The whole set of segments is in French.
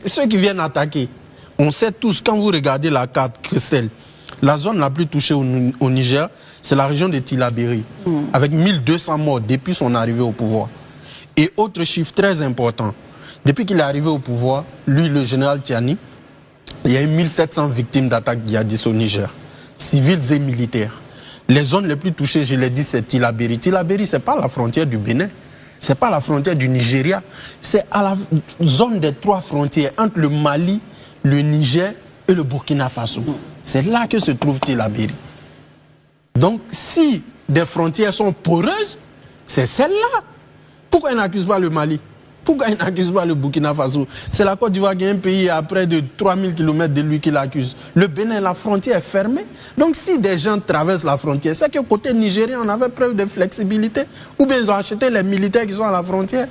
ceux qui viennent attaquer, on sait tous, quand vous regardez la carte, Christelle, la zone la plus touchée au Niger, c'est la région de Tillabéri, avec 1200 morts depuis son arrivée au pouvoir. Et autre chiffre très important, depuis qu'il est arrivé au pouvoir, lui, le général Tiani, il y a eu 1700 victimes d'attaques djihadistes au Niger, civils et militaires. Les zones les plus touchées, je l'ai dit, c'est Tillabéri. Tillabéri, ce n'est pas la frontière du Bénin, ce n'est pas la frontière du Nigeria, c'est à la zone des 3 frontières, entre le Mali, le Niger et le Burkina Faso. C'est là que se trouve Tillabéri. Donc, si des frontières sont poreuses, c'est celle-là. Pourquoi ils n'accusent pas le Mali? Pourquoi ils n'accusent pas le Burkina Faso? C'est la Côte d'Ivoire qui est un pays à près de 3000 km de lui qui l'accuse. Le Bénin, la frontière est fermée. Donc si des gens traversent la frontière, c'est que côté nigérien, on avait preuve de flexibilité. Ou bien ils ont acheté les militaires qui sont à la frontière.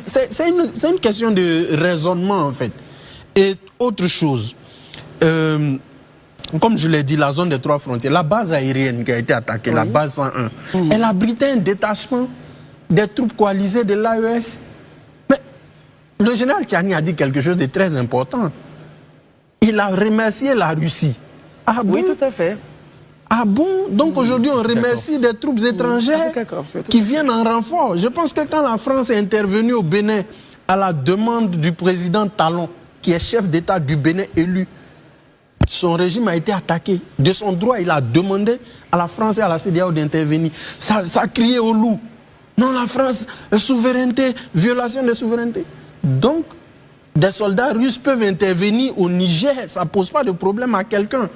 C'est une question de raisonnement en fait. Et autre chose, comme je l'ai dit, la zone des 3 frontières, la base aérienne qui a été attaquée, la base 101, elle abritait un détachement des troupes coalisées de l'AES. Mais le général Tiani a dit quelque chose de très important. Il a remercié la Russie. Ah bon? Oui, tout à fait. Ah bon? Donc aujourd'hui, on remercie des troupes étrangères qui viennent en renfort. Je pense que quand la France est intervenue au Bénin à la demande du président Talon, qui est chef d'État du Bénin élu, son régime a été attaqué. De son droit, il a demandé à la France et à la CEDEAO d'intervenir. Ça criait au loup. Non, la France, souveraineté, violation de souveraineté. Donc, des soldats russes peuvent intervenir au Niger. Ça ne pose pas de problème à quelqu'un.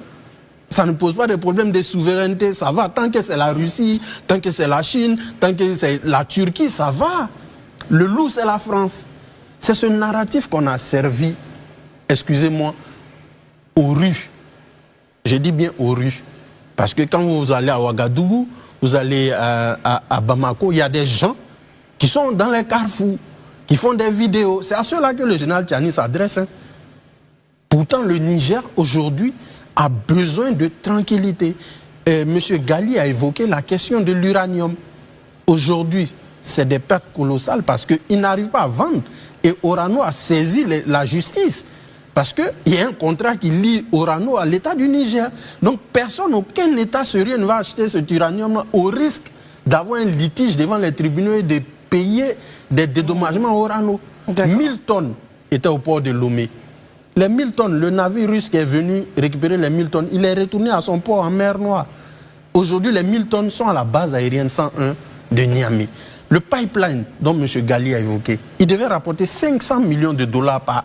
Ça ne pose pas de problème de souveraineté. Ça va. Tant que c'est la Russie, tant que c'est la Chine, tant que c'est la Turquie, ça va. Le loup, c'est la France. C'est ce narratif qu'on a servi, excusez-moi, aux rues. Je dis bien aux rues. Parce que quand vous allez à Ouagadougou, vous allez à Bamako, il y a des gens qui sont dans les carrefours, qui font des vidéos. C'est à ceux-là que le général Tiani s'adresse. Hein. Pourtant, le Niger, aujourd'hui, a besoin de tranquillité. Monsieur Gali a évoqué la question de l'uranium. Aujourd'hui, c'est des pertes colossales parce qu'ils n'arrivent pas à vendre. Et Orano a saisi la justice. Parce qu'il y a un contrat qui lie Orano à l'État du Niger. Donc personne, aucun État sérieux ne va acheter cet uranium au risque d'avoir un litige devant les tribunaux et de payer des dédommagements à Orano. 1000 tonnes étaient au port de Lomé. Les 1000 tonnes, le navire russe qui est venu récupérer les 1000 tonnes, il est retourné à son port en mer Noire. Aujourd'hui, les 1000 tonnes sont à la base aérienne 101 de Niamey. Le pipeline dont M. Gali a évoqué, il devait rapporter 500 millions de dollars par an.